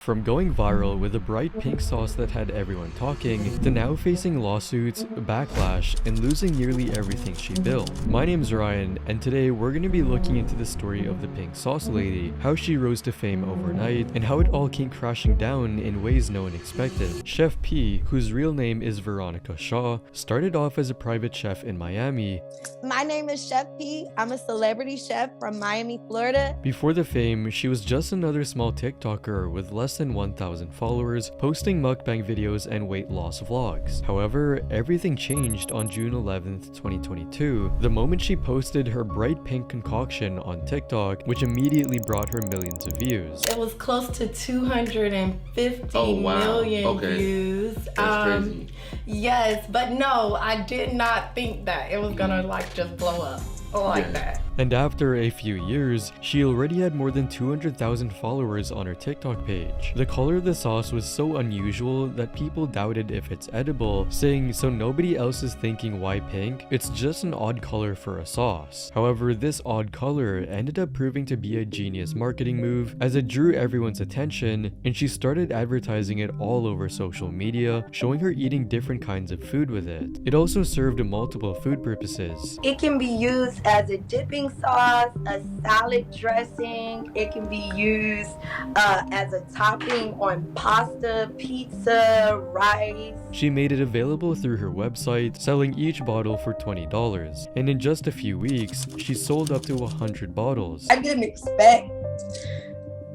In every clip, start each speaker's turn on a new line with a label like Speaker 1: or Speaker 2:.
Speaker 1: From going viral with a bright pink sauce that had everyone talking, to now facing lawsuits, backlash, and losing nearly everything she built. My name's Ryan, and today we're going to be looking into the story of the pink sauce lady, how she rose to fame overnight, and how it all came crashing down in ways no one expected. Chef P, whose real name is Veronica Shaw, started off as a private chef in Miami.
Speaker 2: My name is Chef P. I'm a celebrity chef from Miami, Florida.
Speaker 1: Before the fame, she was just another small TikToker with less than 1,000 followers, posting mukbang videos and weight loss vlogs. However, everything changed on June 11th, 2022, the moment she posted her bright pink concoction on TikTok, which immediately brought her millions of views.
Speaker 3: It was close to 250 million views.
Speaker 4: That's crazy.
Speaker 3: Yes, but no, I did not think that it was gonna just blow up like that.
Speaker 1: And after a few years, she already had more than 200,000 followers on her TikTok page. The color of the sauce was so unusual that people doubted if it's edible, saying, "So nobody else is thinking why pink? It's just an odd color for a sauce." However, this odd color ended up proving to be a genius marketing move, as it drew everyone's attention, and she started advertising it all over social media, showing her eating different kinds of food with it. It also served multiple food purposes.
Speaker 2: It can be used as a dipping sauce, a salad dressing. It can be used as a topping on pasta, pizza, rice.
Speaker 1: She made it available through her website, selling each bottle for $20. And in just a few weeks, she sold up to 100 bottles.
Speaker 2: I didn't expect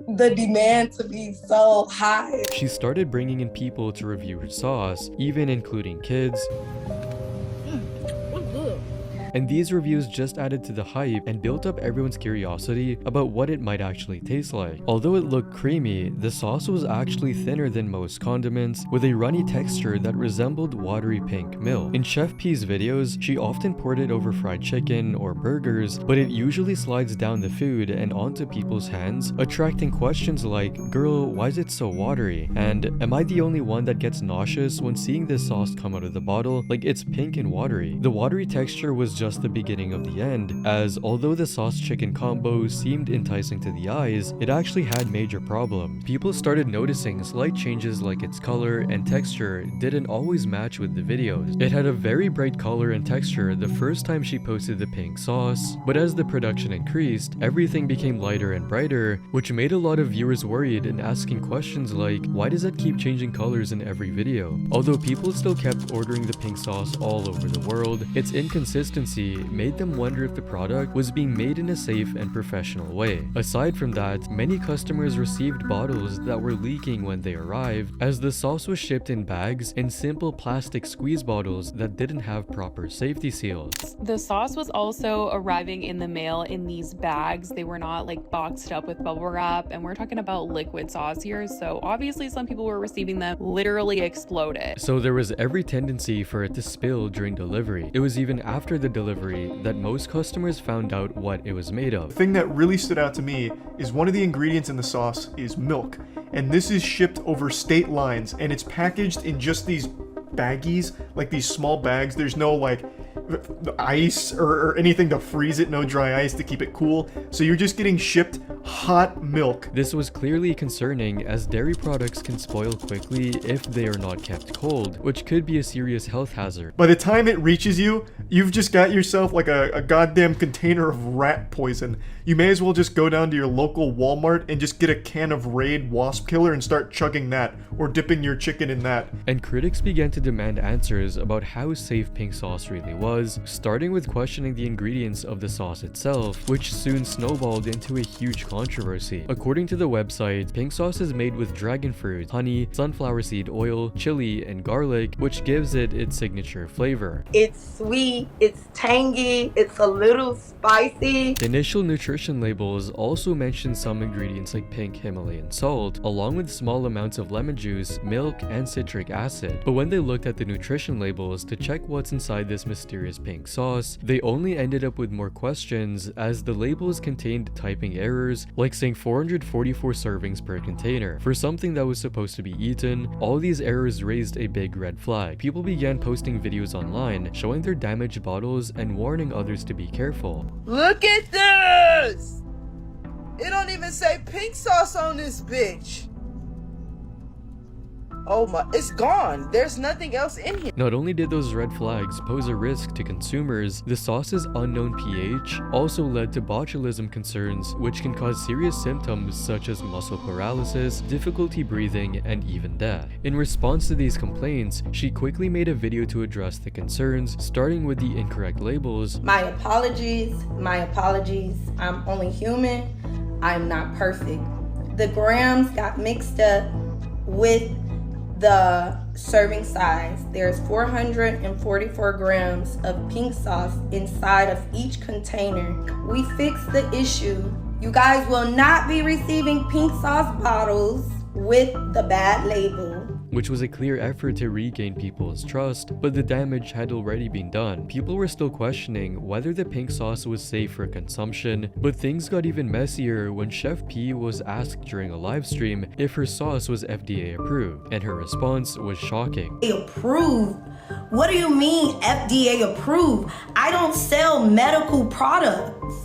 Speaker 2: the demand to be so high.
Speaker 1: She started bringing in people to review her sauce, even including kids. And these reviews just added to the hype and built up everyone's curiosity about what it might actually taste like. Although it looked creamy, the sauce was actually thinner than most condiments, with a runny texture that resembled watery pink milk. In Chef P's videos, she often poured it over fried chicken or burgers, but it usually slides down the food and onto people's hands, attracting questions like, "Girl, why is it so watery?" And "Am I the only one that gets nauseous when seeing this sauce come out of the bottle? Like, it's pink and watery." The watery texture was just the beginning of the end, as although the sauce chicken combo seemed enticing to the eyes, it actually had major problems. People started noticing slight changes, like its color and texture didn't always match with the videos. It had a very bright color and texture the first time she posted the pink sauce, but as the production increased, everything became lighter and brighter, which made a lot of viewers worried and asking questions like, why does it keep changing colors in every video? Although people still kept ordering the pink sauce all over the world, its inconsistency made them wonder if the product was being made in a safe and professional way. Aside from that, many customers received bottles that were leaking when they arrived, as the sauce was shipped in bags in simple plastic squeeze bottles that didn't have proper safety seals.
Speaker 5: The sauce was also arriving in the mail in these bags. They were not boxed up with bubble wrap, and we're talking about liquid sauce here, so obviously some people were receiving them literally exploded.
Speaker 1: So there was every tendency for it to spill during delivery. It was even after the delivery that most customers found out what it was made of.
Speaker 4: The thing that really stood out to me is one of the ingredients in the sauce is milk, and this is shipped over state lines, and it's packaged in just these baggies, like these small bags. There's no ice or anything to freeze it, no dry ice to keep it cool, so you're just getting shipped hot milk.
Speaker 1: This was clearly concerning, as dairy products can spoil quickly if they are not kept cold, which could be a serious health hazard.
Speaker 4: By the time it reaches you, you've just got yourself a goddamn container of rat poison. You may as well just go down to your local Walmart and just get a can of Raid wasp killer and start chugging that, or dipping your chicken in that.
Speaker 1: And critics began to demand answers about how safe pink sauce really was, starting with questioning the ingredients of the sauce itself, which soon snowballed into a huge controversy. According to the website, pink sauce is made with dragon fruit, honey, sunflower seed oil, chili, and garlic, which gives it its signature flavor.
Speaker 2: It's sweet, it's tangy, it's a little spicy.
Speaker 1: The initial nutrition labels also mention some ingredients like pink Himalayan salt, along with small amounts of lemon juice, milk, and citric acid. But when they looked at the nutrition labels to check what's inside this mysterious pink sauce, they only ended up with more questions, as the labels contained typing errors, like saying 444 servings per container. For something that was supposed to be eaten, all these errors raised a big red flag. People began posting videos online showing their damaged bottles and warning others to be careful.
Speaker 6: Look at this! It don't even say pink sauce on this bitch. Oh my, it's gone. There's nothing else in here.
Speaker 1: Not only did those red flags pose a risk to consumers, the sauce's unknown pH also led to botulism concerns, which can cause serious symptoms such as muscle paralysis, difficulty breathing, and even death. In response to these complaints, she quickly made a video to address the concerns, starting with the incorrect labels.
Speaker 2: My apologies. I'm only human. I'm not perfect. The grams got mixed up with the serving size. There's 444 grams of pink sauce inside of each container. We fixed the issue. You guys will not be receiving pink sauce bottles with the bad label.
Speaker 1: Which was a clear effort to regain people's trust, but the damage had already been done. People were still questioning whether the pink sauce was safe for consumption, but things got even messier when Chef P was asked during a live stream if her sauce was FDA approved, and her response was shocking.
Speaker 2: Approved? What do you mean FDA approved? I don't sell medical products.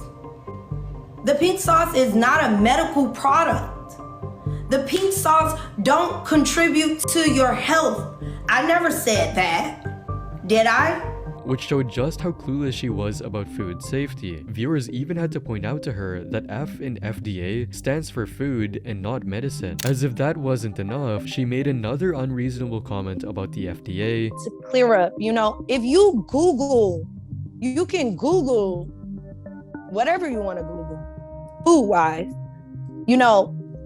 Speaker 2: The pink sauce is not a medical product. The pink sauce don't contribute to your health. I never said that. Did I?
Speaker 1: Which showed just how clueless she was about food safety. Viewers even had to point out to her that F in FDA stands for food and not medicine. As if that wasn't enough, she made another unreasonable comment about the FDA.
Speaker 6: To clear up, if you Google, you can Google whatever you want to Google, food-wise.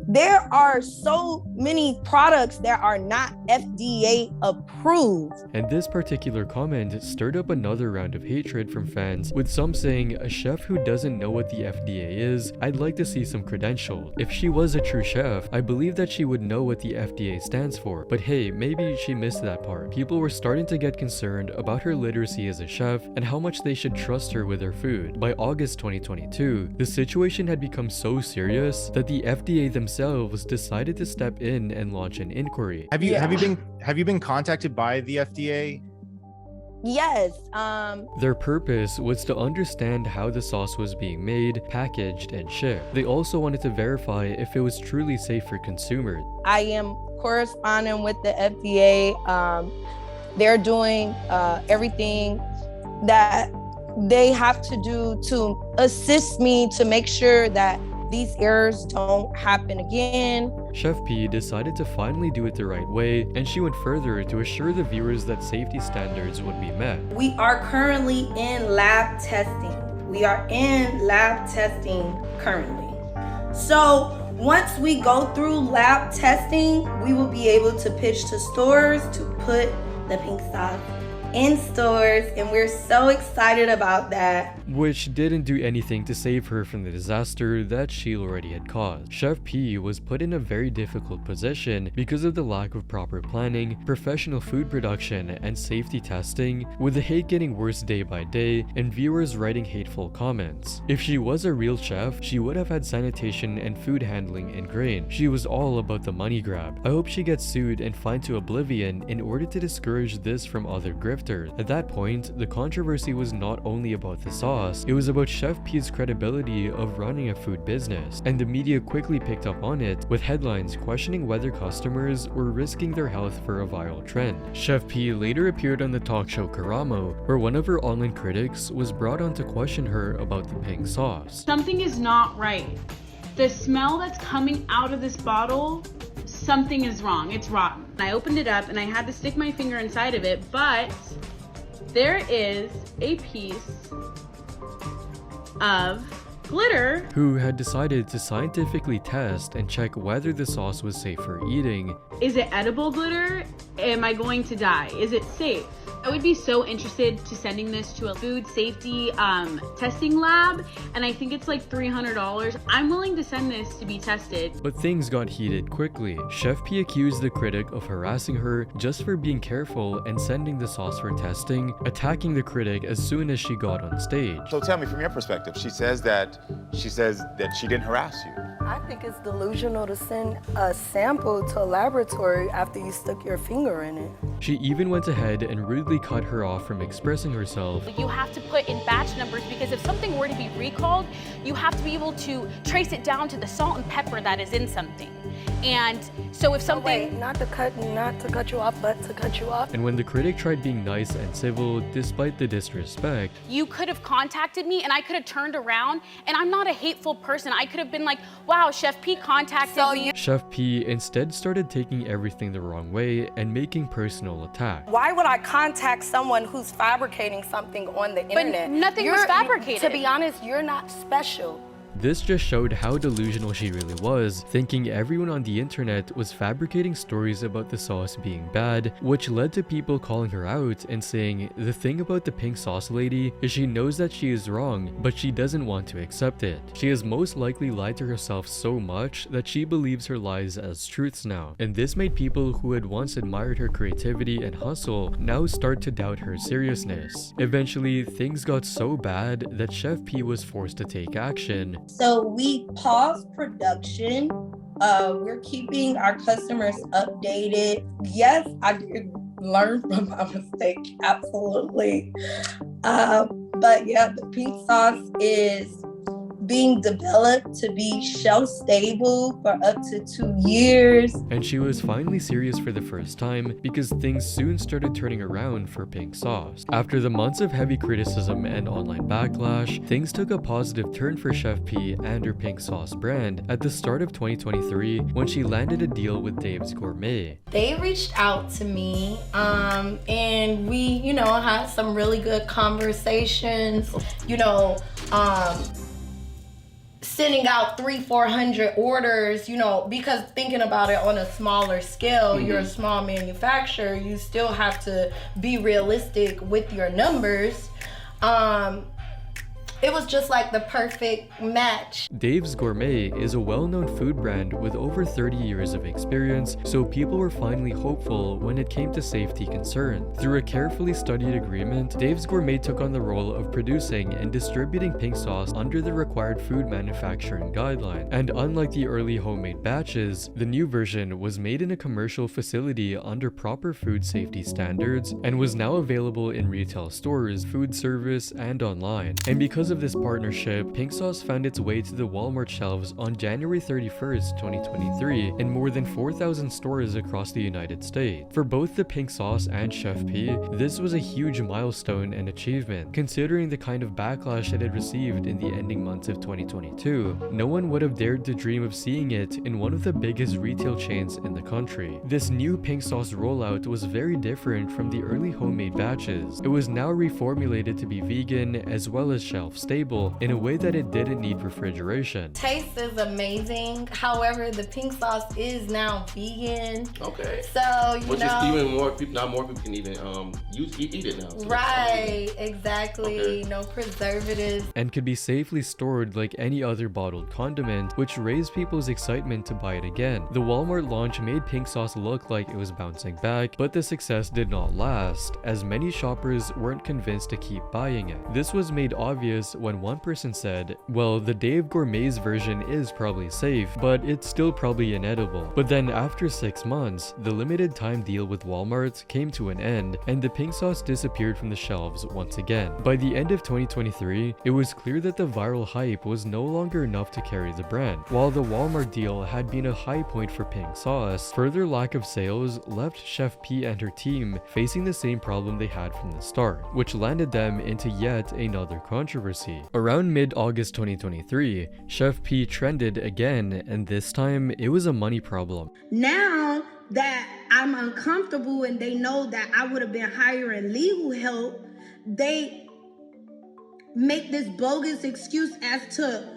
Speaker 6: There are so many products that are not FDA approved.
Speaker 1: And this particular comment stirred up another round of hatred from fans, with some saying, a chef who doesn't know what the FDA is, I'd like to see some credentials. If she was a true chef, I believe that she would know what the FDA stands for. But hey, maybe she missed that part. People were starting to get concerned about her literacy as a chef and how much they should trust her with her food. By August 2022, the situation had become so serious that the FDA themselves decided to step in and launch an inquiry.
Speaker 7: Have you been contacted by the FDA?
Speaker 6: Yes.
Speaker 1: Their purpose was to understand how the sauce was being made, packaged, and shipped. They also wanted to verify if it was truly safe for consumers.
Speaker 6: I am corresponding with the FDA. They're doing everything that they have to do to assist me to make sure that these errors don't happen again.
Speaker 1: Chef P decided to finally do it the right way, and she went further to assure the viewers that safety standards would be met.
Speaker 2: We are currently in lab testing. Currently. So once we go through lab testing, we will be able to pitch to stores to put the pink sauce in stores, and we're so excited about that.
Speaker 1: Which didn't do anything to save her from the disaster that she already had caused. Chef P was put in a very difficult position because of the lack of proper planning, professional food production, and safety testing, with the hate getting worse day by day and viewers writing hateful comments. If she was a real chef, she would have had sanitation and food handling ingrained. She was all about the money grab. I hope she gets sued and fined to oblivion in order to discourage this from other grifters. At that point, the controversy was not only about the sauce, it was about Chef P's credibility of running a food business, and the media quickly picked up on it, with headlines questioning whether customers were risking their health for a viral trend. Chef P later appeared on the talk show Karamo, where one of her online critics was brought on to question her about the pink sauce.
Speaker 8: Something is not right. The smell that's coming out of this bottle, something is wrong. It's rotten. I opened it up and I had to stick my finger inside of it, but there is a piece of glitter.
Speaker 1: Who had decided to scientifically test and check whether the sauce was safe for eating.
Speaker 8: Is it edible glitter? Am I going to die? Is it safe? I would be so interested to sending this to a food safety testing lab, and I think it's like $300. I'm willing to send this to be tested.
Speaker 1: But things got heated quickly. Chef P accused the critic of harassing her just for being careful and sending the sauce for testing, attacking the critic as soon as she got on stage.
Speaker 9: So tell me from your perspective, she says that she didn't harass you.
Speaker 2: I think it's delusional to send a sample to a laboratory after you stuck your finger in it.
Speaker 1: She even went ahead and rudely cut her off from expressing herself.
Speaker 10: You have to put in batch numbers because if something were to be recalled, you have to be able to trace it down to the salt and pepper that is in something. And so if something...
Speaker 3: Wait, not to cut you off, but to cut you off.
Speaker 1: And when the critic tried being nice and civil despite the disrespect,
Speaker 10: You could have contacted me and I could have turned around, and I'm not a hateful person. I could have been like, wow, Chef P contacted me.
Speaker 1: Chef P instead started taking everything the wrong way and making personal attacks.
Speaker 3: Why would I contact someone who's fabricating something on the internet?
Speaker 10: nothing was fabricated.
Speaker 3: To be honest, you're not special.
Speaker 1: This just showed how delusional she really was, thinking everyone on the internet was fabricating stories about the sauce being bad, which led to people calling her out and saying the thing about the pink sauce lady is she knows that she is wrong, but she doesn't want to accept it. She has most likely lied to herself so much that she believes her lies as truths now, and this made people who had once admired her creativity and hustle now start to doubt her seriousness. Eventually, things got so bad that Chef P was forced to take action.
Speaker 2: So we paused production. We're keeping our customers updated. Yes, I did learn from my mistake, absolutely. But yeah, the pink sauce is being developed to be shelf stable for up to 2 years.
Speaker 1: And she was finally serious for the first time because things soon started turning around for pink sauce. After the months of heavy criticism and online backlash, things took a positive turn for Chef P and her pink sauce brand at the start of 2023 when she landed a deal with Dave's Gourmet.
Speaker 3: They reached out to me, and we, had some really good conversations, sending out 300-400 orders, because thinking about it on a smaller scale, you're a small manufacturer, you still have to be realistic with your numbers. It was just like the perfect match.
Speaker 1: Dave's Gourmet is a well-known food brand with over 30 years of experience, so people were finally hopeful when it came to safety concerns. Through a carefully studied agreement, Dave's Gourmet took on the role of producing and distributing pink sauce under the required food manufacturing guideline. And unlike the early homemade batches, the new version was made in a commercial facility under proper food safety standards and was now available in retail stores, food service, and online. And because of this partnership, pink sauce found its way to the Walmart shelves on January 31st, 2023 in more than 4,000 stores across the United States. For both the pink sauce and Chef P, this was a huge milestone and achievement. Considering the kind of backlash it had received in the ending months of 2022, no one would have dared to dream of seeing it in one of the biggest retail chains in the country. This new pink sauce rollout was very different from the early homemade batches. It was now reformulated to be vegan as well as shelf stable in a way that it didn't need refrigeration.
Speaker 3: Taste is amazing. However, the pink sauce is now vegan.
Speaker 11: Okay.
Speaker 3: So,
Speaker 11: Which is even more people, not more people can even eat it now. So
Speaker 3: right, exactly.
Speaker 11: Okay.
Speaker 3: No preservatives.
Speaker 1: And could be safely stored like any other bottled condiment, which raised people's excitement to buy it again. The Walmart launch made pink sauce look like it was bouncing back, but the success did not last, as many shoppers weren't convinced to keep buying it. This was made obvious when one person said, well, the Dave Gourmet's version is probably safe, but it's still probably inedible. But then after 6 months, the limited time deal with Walmart came to an end, and the pink sauce disappeared from the shelves once again. By the end of 2023, it was clear that the viral hype was no longer enough to carry the brand. While the Walmart deal had been a high point for pink sauce, further lack of sales left Chef P and her team facing the same problem they had from the start, which landed them into yet another controversy. Around mid-August 2023, Chef P trended again, and this time it was a money problem.
Speaker 2: Now that I'm uncomfortable and they know that I would have been hiring legal help, they make this bogus excuse as to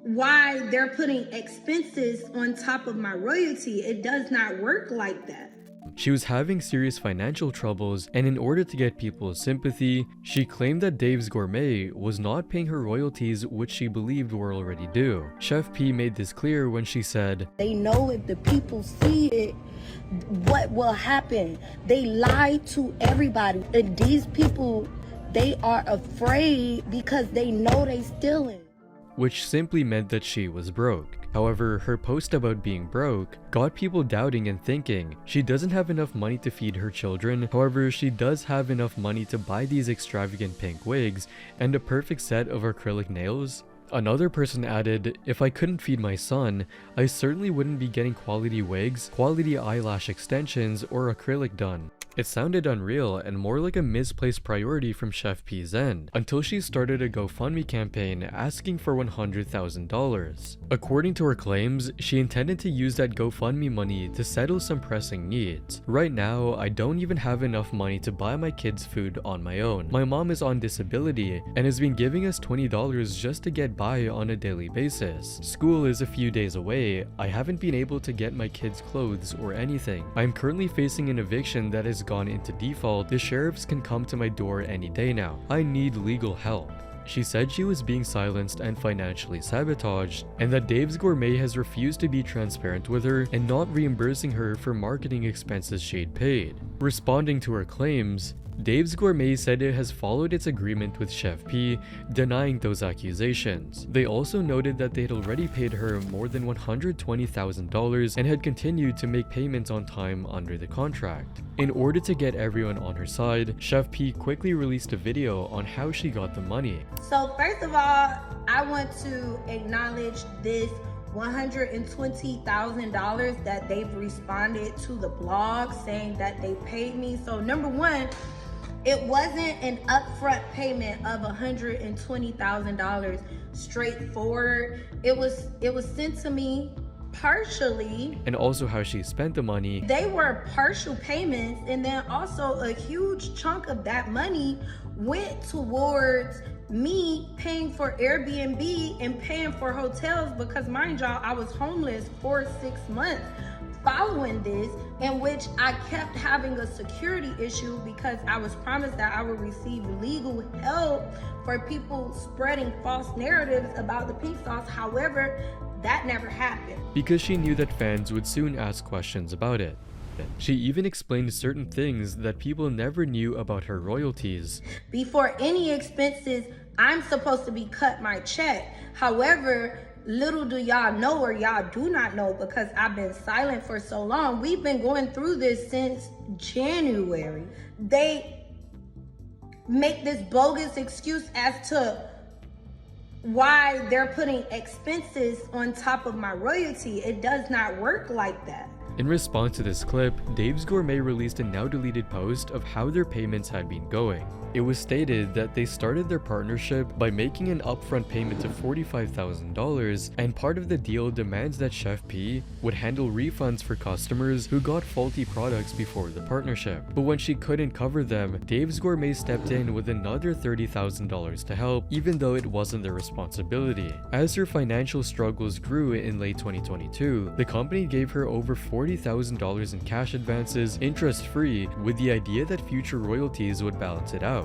Speaker 2: why they're putting expenses on top of my royalty. It does not work like that.
Speaker 1: She was having serious financial troubles, and in order to get people's sympathy, she claimed that Dave's Gourmet was not paying her royalties, which she believed were already due. Chef P made this clear when she said,
Speaker 2: They know if the people see it, what will happen. They lie to everybody. And these people, they are afraid because they know they stealing.
Speaker 1: which simply meant that she was broke. However, her post about being broke got people doubting and thinking she doesn't have enough money to feed her children. However, she does have enough money to buy these extravagant pink wigs and a perfect set of acrylic nails. Another person added, "If I couldn't feed my son, I certainly wouldn't be getting quality wigs, quality eyelash extensions, or acrylic done." It sounded unreal and more like a misplaced priority from Chef P's end, until she started a GoFundMe campaign asking for $100,000. According to her claims, she intended to use that GoFundMe money to settle some pressing needs. "Right now, I don't even have enough money to buy my kids food on my own. My mom is on disability and has been giving us $20 just to get by on a daily basis. School is a few days away. I haven't been able to get my kids clothes or anything. I'm currently facing an eviction that has gone into default. The sheriffs can come to my door any day now. I need legal help." She said she was being silenced and financially sabotaged, and that Dave's Gourmet has refused to be transparent with her and not reimbursing her for marketing expenses she'd paid. Responding to her claims, Dave's Gourmet said it has followed its agreement with Chef P, denying those accusations. They also noted that they had already paid her more than $120,000 and had continued to make payments on time under the contract. In order to get everyone on her side, Chef P quickly released a video on how she got the money.
Speaker 2: So first of all, I want to acknowledge this $120,000 that they've responded to the blog saying that they paid me. So number one, it wasn't an upfront payment of $120,000 straightforward. It was sent to me partially.
Speaker 1: And also how she spent the money.
Speaker 2: They were partial payments, and then also a huge chunk of that money went towards me paying for Airbnb and paying for hotels, because mind y'all, I was homeless for 6 months following this, in which I kept having a security issue because I was promised that I would receive legal help for people spreading false narratives about the pink sauce. However, that never happened.
Speaker 1: Because she knew that fans would soon ask questions about it. She even explained certain things that people never knew about her royalties.
Speaker 2: Before any expenses, I'm supposed to be cut my check. However, little do y'all know, or y'all do not know, because I've been silent for so long. We've been going through this since January. They make this bogus excuse as to why they're putting expenses on top of my royalty. It does not work like that.
Speaker 1: In response to this clip, Dave's Gourmet released a now deleted post of how their payments had been going. It was stated that they started their partnership by making an upfront payment of $45,000, and part of the deal demands that Chef P would handle refunds for customers who got faulty products before the partnership. But when she couldn't cover them, Dave's Gourmet stepped in with another $30,000 to help, even though it wasn't their responsibility. As her financial struggles grew in late 2022, the company gave her over $40,000 in cash advances, interest-free, with the idea that future royalties would balance it out.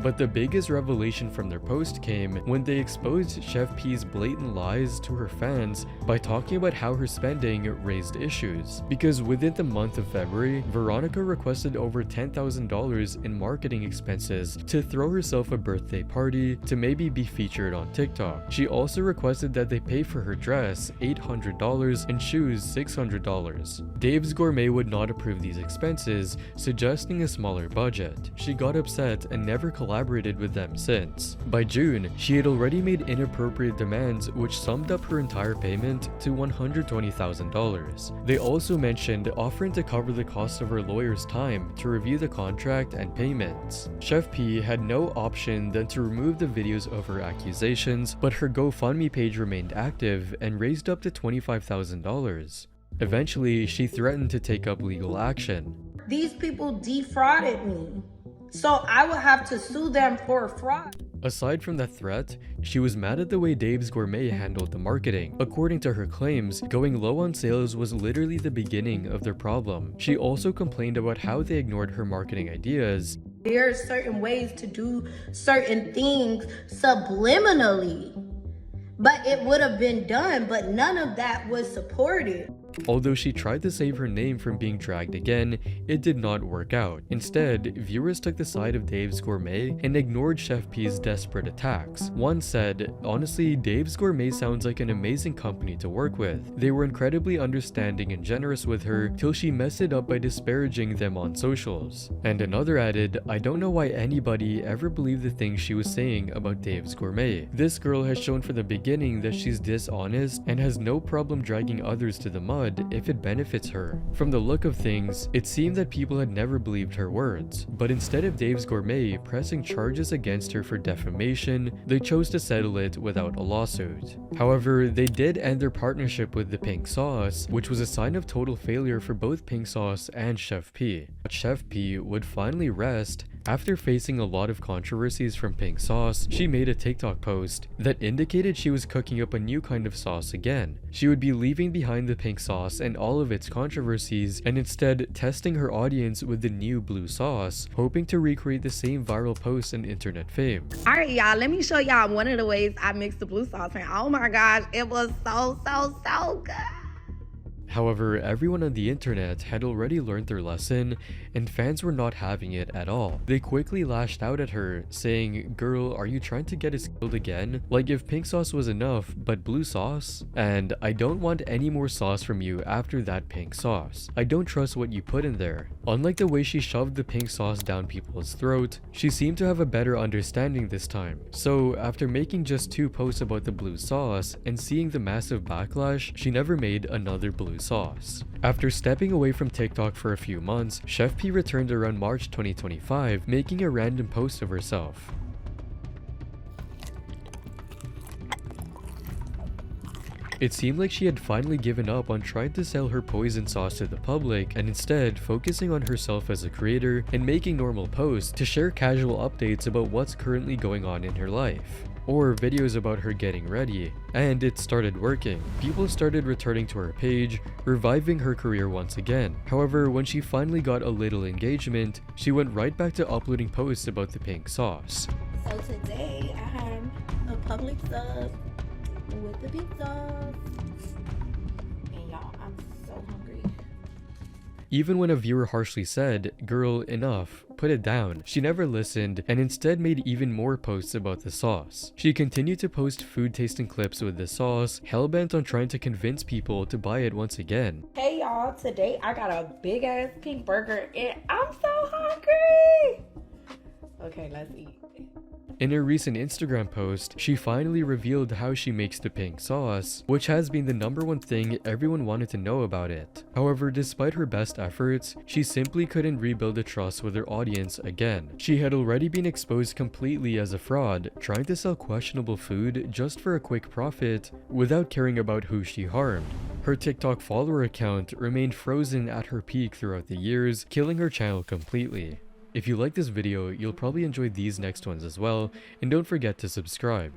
Speaker 1: But the biggest revelation from their post came when they exposed Chef P's blatant lies to her fans by talking about how her spending raised issues. Because within the month of February, Veronica requested over $10,000 in marketing expenses to throw herself a birthday party, to maybe be featured on TikTok. She also requested that they pay for her dress $800 and shoes $600. Dave's Gourmet would not approve these expenses, suggesting a smaller budget. She got upset and never collaborated with them since. By June, she had already made inappropriate demands which summed up her entire payment to $120,000. They also mentioned offering to cover the cost of her lawyer's time to review the contract and payments. Chef P had no option than to remove the videos of her accusations, but her GoFundMe page remained active and raised up to $25,000. Eventually, she threatened to take up legal action.
Speaker 2: These people defrauded me, so I would have to sue them for fraud.
Speaker 1: Aside from that threat, she was mad at the way Dave's Gourmet handled the marketing. According to her claims, going low on sales was literally the beginning of their problem. She also complained about how they ignored her marketing ideas.
Speaker 2: There are certain ways to do certain things subliminally, but it would have been done, but none of that was supported.
Speaker 1: Although she tried to save her name from being dragged again, it did not work out. Instead, viewers took the side of Dave's Gourmet and ignored Chef P's desperate attacks. One said, "Honestly, Dave's Gourmet sounds like an amazing company to work with. They were incredibly understanding and generous with her till she messed it up by disparaging them on socials." And another added, "I don't know why anybody ever believed the things she was saying about Dave's Gourmet. This girl has shown from the beginning that she's dishonest and has no problem dragging others to the mud if it benefits her." From the look of things, it seemed that people had never believed her words, but instead of Dave's Gourmet pressing charges against her for defamation, they chose to settle it without a lawsuit. However, they did end their partnership with the Pink Sauce, which was a sign of total failure for both Pink Sauce and Chef P. But Chef P would finally rest. After facing a lot of controversies from Pink Sauce, she made a TikTok post that indicated she was cooking up a new kind of sauce again. She would be leaving behind the pink sauce and all of its controversies and instead testing her audience with the new blue sauce, hoping to recreate the same viral post and internet fame.
Speaker 6: All right, y'all, let me show y'all one of the ways I mixed the blue sauce. And oh my gosh, it was so good.
Speaker 1: However, everyone on the internet had already learned their lesson, and fans were not having it at all. They quickly lashed out at her, saying, "Girl, are you trying to get us killed again? Like if pink sauce was enough, but blue sauce? And I don't want any more sauce from you after that pink sauce. I don't trust what you put in there." Unlike the way she shoved the pink sauce down people's throat, she seemed to have a better understanding this time. So after making just 2 posts about the blue sauce and seeing the massive backlash, she never made another blue sauce. After stepping away from TikTok for a few months, Chef P returned around March 2025, making a random post of herself. It seemed like she had finally given up on trying to sell her poison sauce to the public and instead focusing on herself as a creator and making normal posts to share casual updates about what's currently going on in her life. Or videos about her getting ready, and it started working. People started returning to her page, reviving her career once again. However, when she finally got a little engagement, she went right back to uploading posts about the pink sauce.
Speaker 6: So today I have a public sub with the pink sauce. And y'all, I'm so hungry.
Speaker 1: Even when a viewer harshly said, "Girl, enough, put it down," she never listened and instead made even more posts about the sauce. She continued to post food tasting clips with the sauce, hellbent on trying to convince people to buy it once again.
Speaker 6: Hey y'all, today I got a big ass pink burger and I'm so hungry. Okay, let's eat.
Speaker 1: In her recent Instagram post, she finally revealed how she makes the pink sauce, which has been the #1 thing everyone wanted to know about it. However, despite her best efforts, she simply couldn't rebuild the trust with her audience again. She had already been exposed completely as a fraud, trying to sell questionable food just for a quick profit without caring about who she harmed. Her TikTok follower account remained frozen at her peak throughout the years, killing her channel completely. If you like this video, you'll probably enjoy these next ones as well, and don't forget to subscribe.